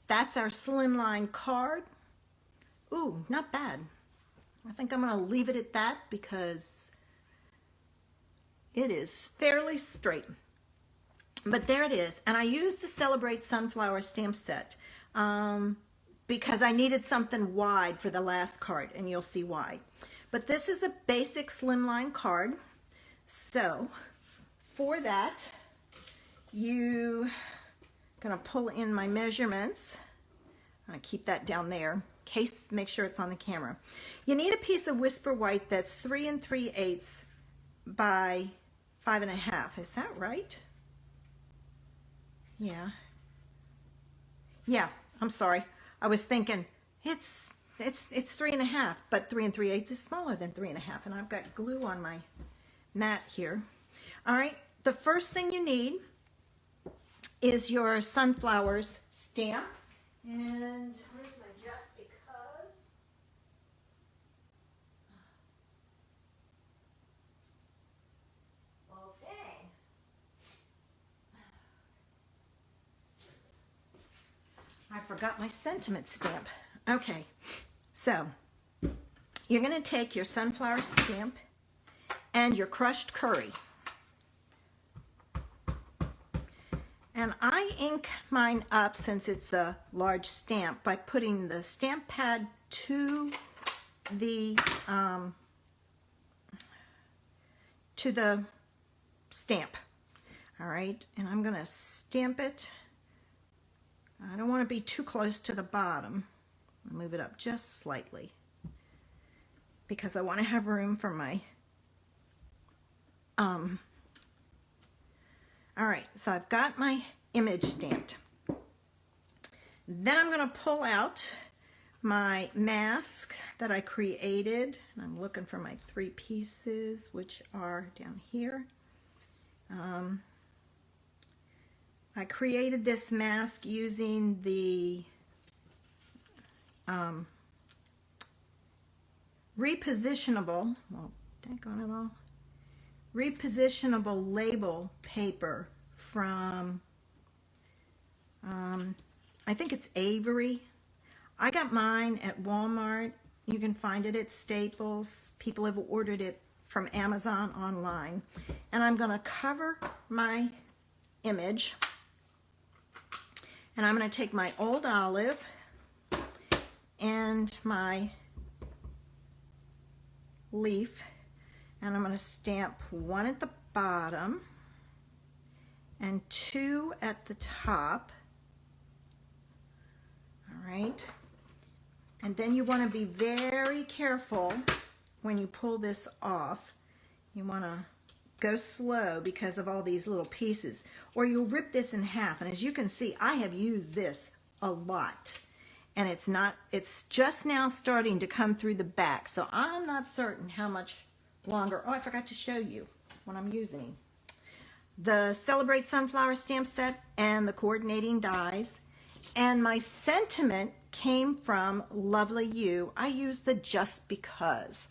that's our Slimline card. Ooh, not bad. I think I'm going to leave it at that because it is fairly straight. But there it is. And I used the Celebrate Sunflower stamp set because I needed something wide for the last card, and you'll see why. But this is a basic Slimline card. So for that, you gonna pull in my measurements. I'm gonna keep that down there. Case, make sure it's on the camera. You need a piece of Whisper White that's 3 3/8 by 5 1/2. Is that right? Yeah. Yeah, I'm sorry. I was thinking it's 3 1/2, but 3 3/8 is smaller than 3 1/2, and I've got glue on my mat here. All right, the first thing you need is your Sunflowers stamp. And where's my Just Because? Well, dang. I forgot my sentiment stamp. Okay, so you're going to take your Sunflower stamp and your crushed curry. And I ink mine up, since it's a large stamp, by putting the stamp pad to the stamp. All right, and I'm going to stamp it. I don't want to be too close to the bottom. I'll move it up just slightly because I want to have room for my all right, so I've got my image stamped. Then I'm going to pull out my mask that I created. And I'm looking for my 3 pieces, which are down here. I created this mask using the repositionable, well, daggone it all, repositionable label paper from, I think it's Avery. I got mine at Walmart. You can find it at Staples. People have ordered it from Amazon online. And I'm going to cover my image. And I'm going to take my old olive and my leaf, and I'm going to stamp 1 at the bottom and 2 at the top. All right. And then you want to be very careful when you pull this off. You want to go slow because of all these little pieces, or you'll rip this in half. And as you can see, I have used this a lot. And it's just now starting to come through the back. So I'm not certain how much longer. Oh, I forgot to show you what I'm using. The Celebrate Sunflower stamp set and the coordinating dies. And my sentiment came from Lovely You. I use the Just Because.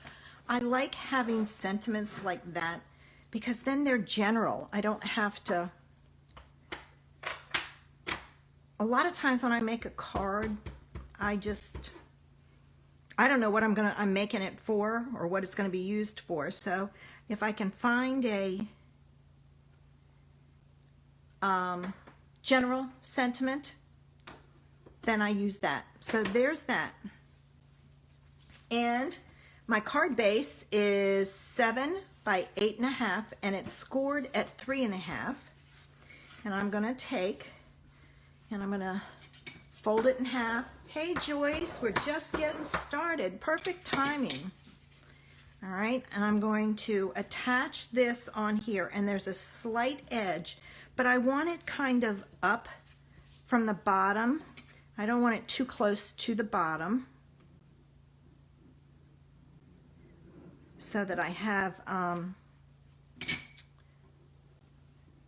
I like having sentiments like that because then they're general. I don't have to. A lot of times when I make a card, I don't know what I'm making it for or what it's going to be used for. So if I can find a general sentiment, then I use that. So there's that. And my card base is 7 by 8 1/2, and it's scored at 3 1/2. And I'm going to take and I'm going to fold it in half. Hey Joyce, we're just getting started. Perfect timing. All right, and I'm going to attach this on here, and there's a slight edge, but I want it kind of up from the bottom. I don't want it too close to the bottom, so that I have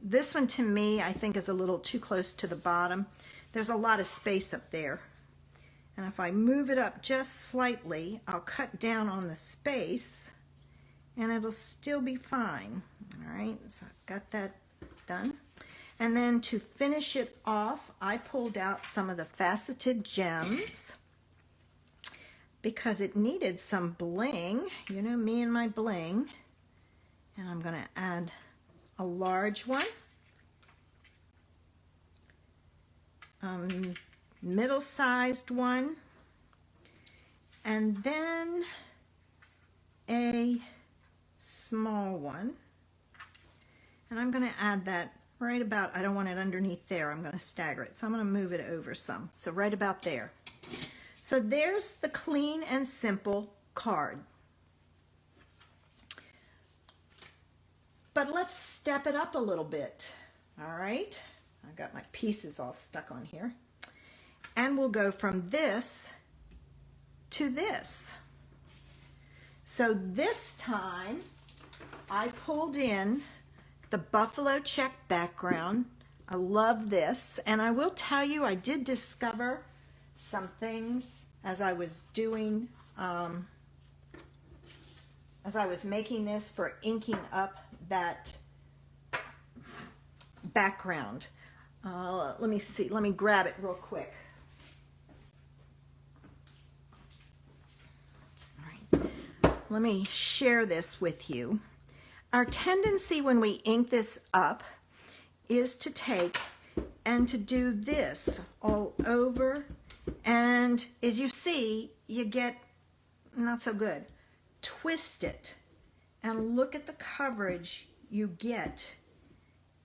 this one, to me, I think is a little too close to the bottom. There's a lot of space up there. And if I move it up just slightly, I'll cut down on the space and it'll still be fine. All right, so I've got that done. And then to finish it off, I pulled out some of the faceted gems because it needed some bling. You know me and my bling. And I'm going to add a large one, middle-sized one, and then a small one. And I'm going to add that right about, I don't want it underneath there, I'm going to stagger it. So I'm going to move it over some. So right about there. So there's the clean and simple card. But let's step it up a little bit. All right, I've got my pieces all stuck on here. And we'll go from this to this. So this time I pulled in the buffalo check background. I love this, and I will tell you I did discover some things as I was doing, as I was making this for inking up that background. Let me see, let me grab it real quick. All right, let me share this with you. Our tendency when we ink this up is to take and to do this all over, and as you see, you get not so good. Twist it and look at the coverage you get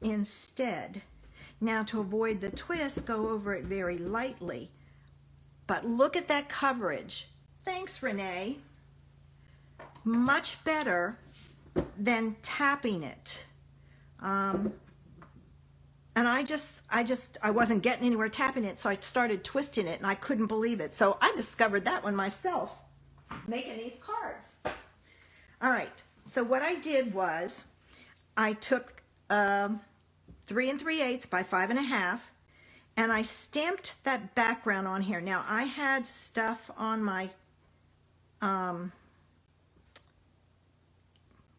instead. Now, to avoid the twist, go over it very lightly, but look at that coverage. Thanks, Renee. Much better than tapping it. And I wasn't getting anywhere tapping it, so I started twisting it and I couldn't believe it. So I discovered that one myself, making these cards. All right, so what I did was I took 3 3/8 by 5 1/2, and I stamped that background on here. Now I had stuff on my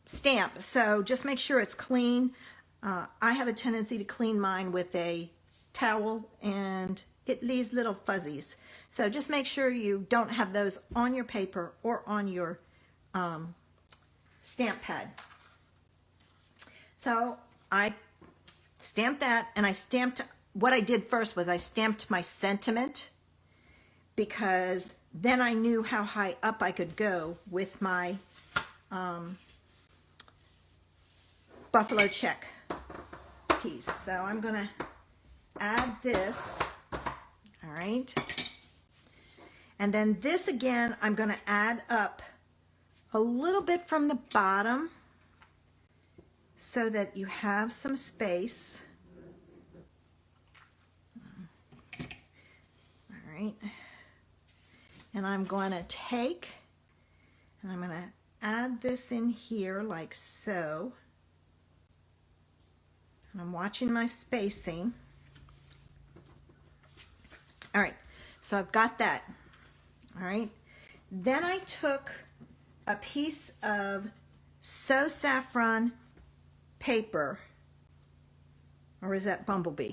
stamp, so just make sure it's clean. I have a tendency to clean mine with a towel and it leaves little fuzzies. So just make sure you don't have those on your paper or on your stamp pad. So I stamped that, and I stamped, what I did first was I stamped my sentiment, because then I knew how high up I could go with my buffalo check piece. So I'm going to add this, all right, and then this again I'm going to add up a little bit from the bottom so that you have some space. All right, and I'm going to take and I'm going to add this in here like so. And I'm watching my spacing. All right, so I've got that. All right, then I took a piece of So Saffron paper, or is that Bumblebee?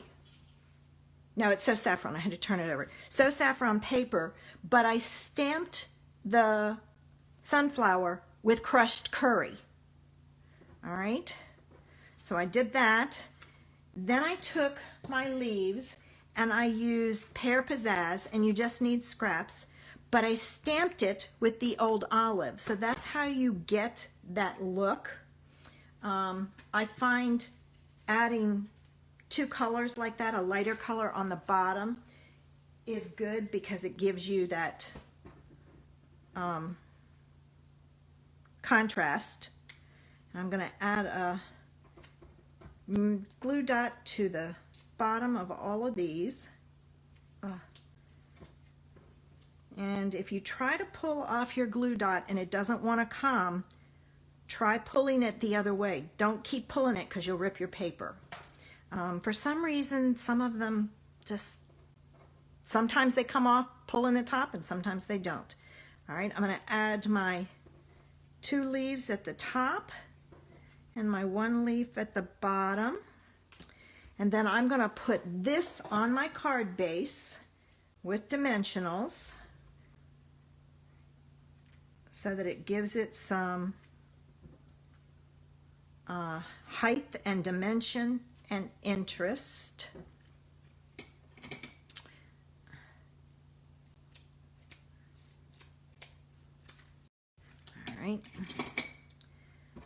No, it's So Saffron. I had to turn it over. So Saffron paper, but I stamped the sunflower with crushed curry. All right, so I did that. Then I took my leaves and I used Pear Pizzazz, and you just need scraps, but I stamped it with the old olive. So that's how you get that look. I find adding 2 colors like that, a lighter color on the bottom, is good because it gives you that contrast. I'm going to add a glue dot to the bottom of all of these. And if you try to pull off your glue dot and it doesn't want to come, try pulling it the other way. Don't keep pulling it because you'll rip your paper. For some reason, some of them just, sometimes they come off pulling the top and sometimes they don't. All right, I'm going to add my 2 leaves at the top and my 1 leaf at the bottom. And then I'm going to put this on my card base with dimensionals so that it gives it some height and dimension and interest. All right,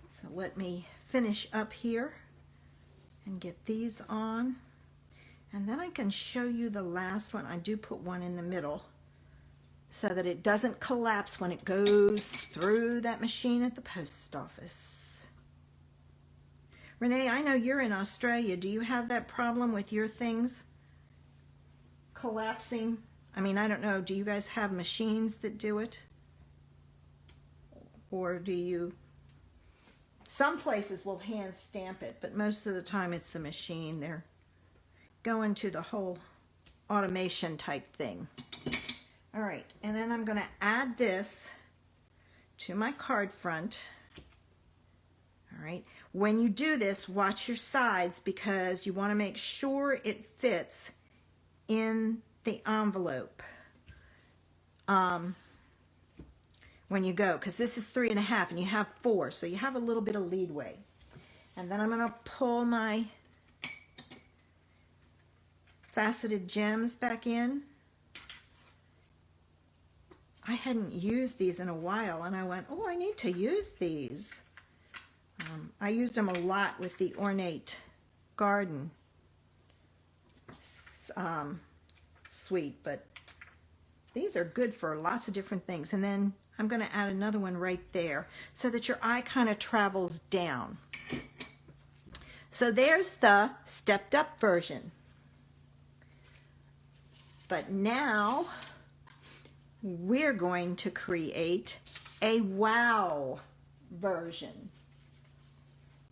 so let me finish up here and get these on, and then I can show you the last one. I do put one in the middle so that it doesn't collapse when it goes through that machine at the post office. Renee, I know you're in Australia. Do you have that problem with your things collapsing? I mean, I don't know. Do you guys have machines that do it? Or do you? Some places will hand stamp it, but most of the time it's the machine. They're going to the whole automation type thing. All right, and then I'm going to add this to my card front. All right, when you do this, watch your sides because you want to make sure it fits in the envelope when you go, because this is 3.5 and you have 4, so you have a little bit of leadway. And then I'm going to pull my faceted gems back in. I hadn't used these in a while, and I went, oh, I need to use these. I used them a lot with the ornate garden suite, but these are good for lots of different things. And then I'm going to add another one right there so that your eye kind of travels down. So there's the stepped up version. But now we're going to create a wow version.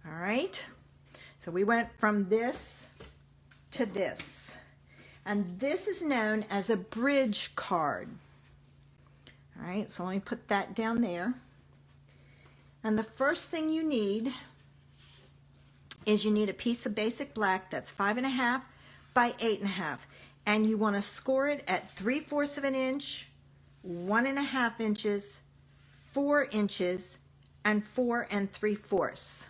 All right, so we went from this to this, and this is known as a bridge card. All right, so let me put that down there. And the first thing you need is you need a piece of basic black that's 5.5 by 8.5, and you want to score it at 3/4 of an inch, 1.5 inches, 4 inches, and 4 3/4.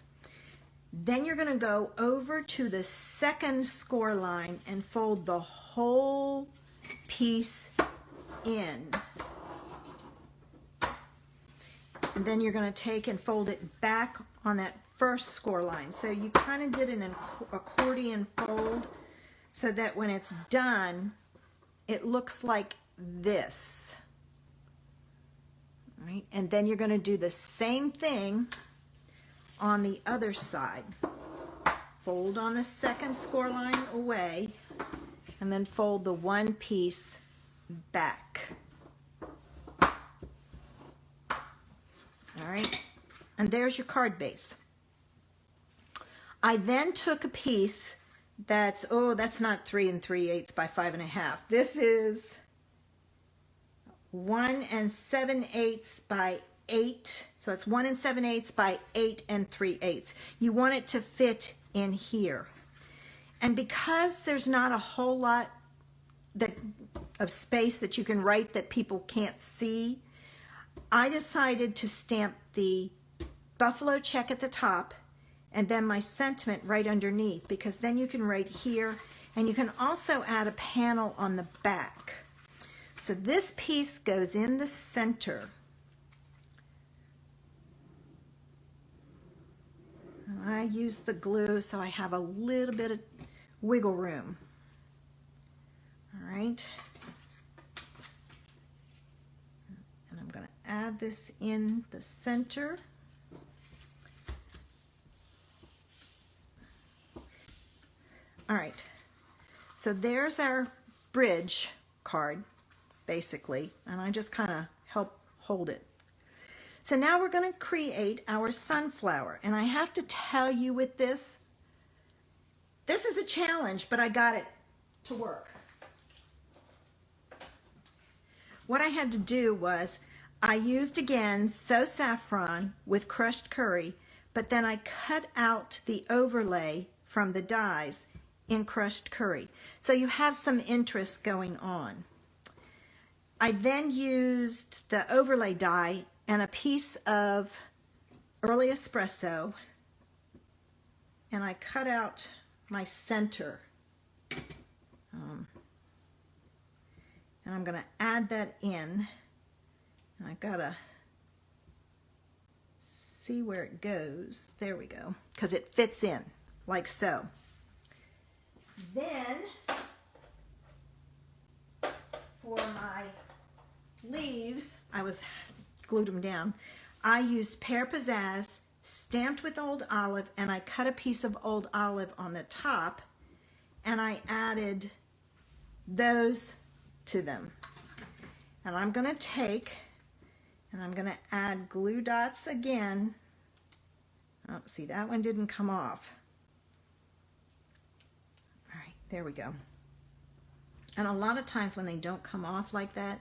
Then you're going to go over to the second score line and fold the whole piece in. And then you're going to take and fold it back on that first score line. So you kind of did an accordion fold so that when it's done, it looks like this. All right? And then you're going to do the same thing on the other side. Fold on the second score line away, and then fold the one piece back. All right, and there's your card base. I then took a piece that's, oh, that's not 3 3/8 by 5.5. This is 1 7/8 by 8. So it's 1 7/8 by 8 3/8. You want it to fit in here. And because there's not a whole lot of space that you can write that people can't see, I decided to stamp the buffalo check at the top and then my sentiment right underneath, because then you can write here, and you can also add a panel on the back. So this piece goes in the center. I use the glue so I have a little bit of wiggle room. All right. And I'm going to add this in the center. All right. So there's our bridge card, basically, and I just kind of help hold it. So now we're going to create our sunflower, and I have to tell you with this is a challenge, but I got it to work. What I had to do was I used again So Saffron with crushed curry, but then I cut out the overlay from the dies in crushed curry. So you have some interest going on. I then used the overlay die and a piece of early espresso, and I cut out my center. And I'm going to add that in. And I gotta see where it goes. There we go. Because it fits in, like so. Then, for my leaves, I glued them down. I used Pear Pizzazz, stamped with old olive, and I cut a piece of old olive on the top, and I added those to them. And I'm going to take, and I'm going to add glue dots again. Oh, see, that one didn't come off. All right, there we go. And a lot of times when they don't come off like that,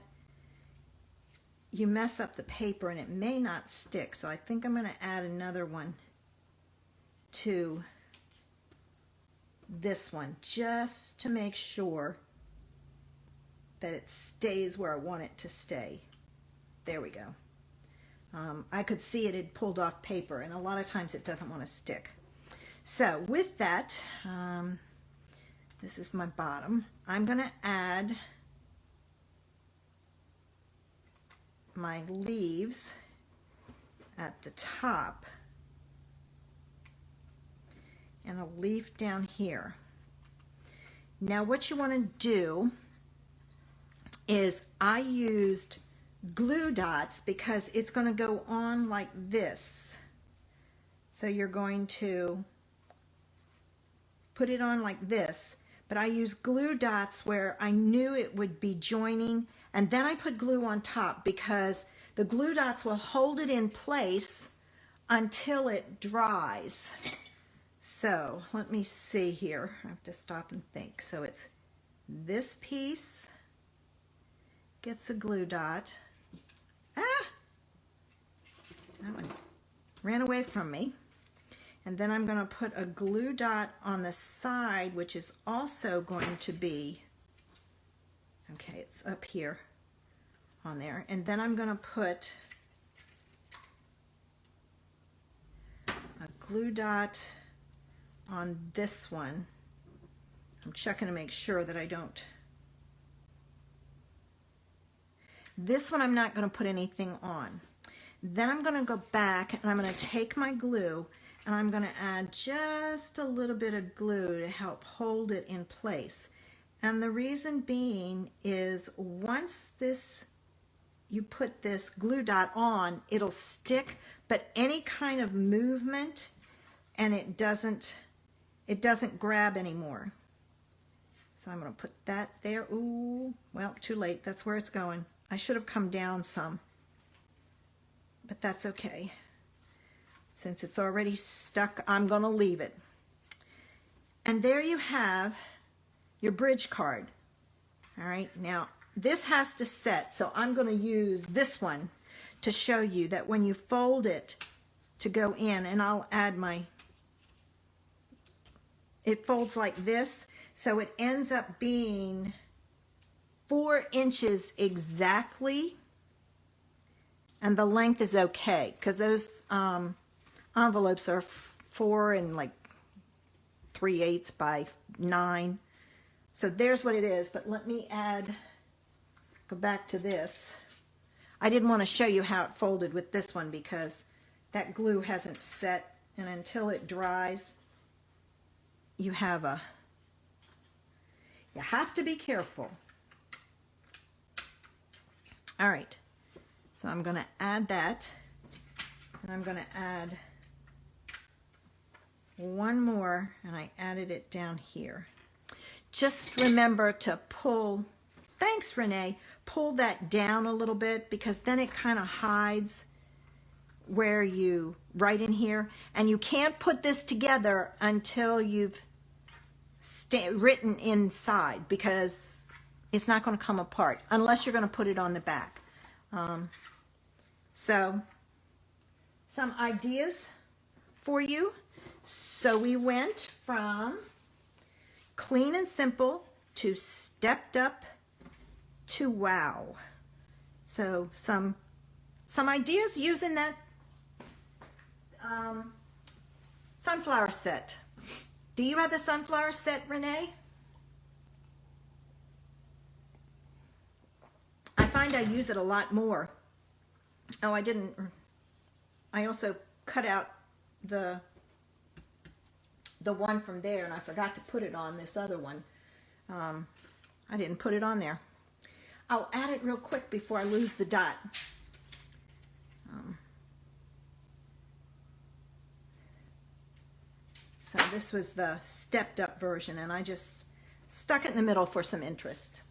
you mess up the paper and it may not stick. So I think I'm going to add another one to this one just to make sure that it stays where I want it to stay. There we go. I could see it had pulled off paper, and a lot of times it doesn't want to stick. So with that, this is my bottom. I'm going to add my leaves at the top and a leaf down here. Now what you want to do is I used glue dots because it's going to go on like this. So you're going to put it on like this, but I used glue dots where I knew it would be joining, and then I put glue on top because the glue dots will hold it in place until it dries. So let me see here. I have to stop and think. So it's this piece gets a glue dot. Ah! That one ran away from me. And then I'm going to put a glue dot on the side, which is also going to be, okay, it's up here on there. And then I'm going to put a glue dot on this one. I'm checking to make sure that I don't. This one I'm not going to put anything on. Then I'm going to go back and I'm going to take my glue and I'm going to add just a little bit of glue to help hold it in place. And the reason being is once you put this glue dot on, it'll stick, but any kind of movement and it doesn't grab anymore. So I'm going to put that there. Ooh, well, too late. That's where it's going. I should have come down some, but that's okay. Since it's already stuck, I'm going to leave it. And there you have your bridge card. All right, now this has to set, so I'm going to use this one to show you that when you fold it to go in, and I'll add it folds like this, so it ends up being 4 inches exactly, and the length is okay because those envelopes are 4 and like 3/8 by 9. So there's what it is, but let me go back to this. I didn't want to show you how it folded with this one because that glue hasn't set, and until it dries, you have to be careful. All right, so I'm going to add that, and I'm going to add one more, and I added it down here. Just remember to pull, thanks Renee, pull that down a little bit because then it kind of hides where you write in here, and you can't put this together until you've written inside because it's not going to come apart unless you're going to put it on the back. So some ideas for you. So we went from clean and simple to stepped up to wow. So some ideas using that sunflower set. Do you have the sunflower set, Renee? I find I use it a lot more. Oh, I didn't. I also cut out the one from there, and I forgot to put it on this other one. I didn't put it on there. I'll add it real quick before I lose the dot. So this was the stepped up version, and I just stuck it in the middle for some interest.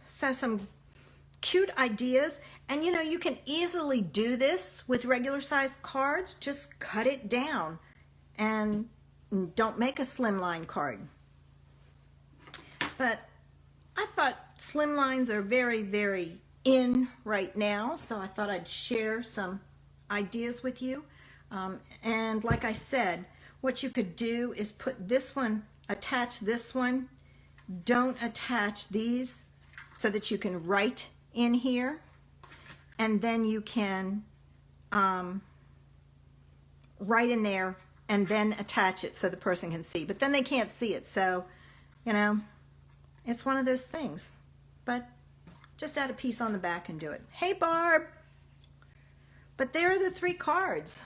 So some cute ideas, and you know, you can easily do this with regular size cards. Just cut it down and don't make a slimline card. But I thought slimlines are very, very in right now, so I thought I'd share some ideas with you. And like I said, what you could do is put this one, attach this one, don't attach these, so that you can write in here, and then you can write in there and then attach it so the person can see. But then they can't see it, so you know, it's one of those things. But just add a piece on the back and do it. Hey Barb! But there are the 3 cards.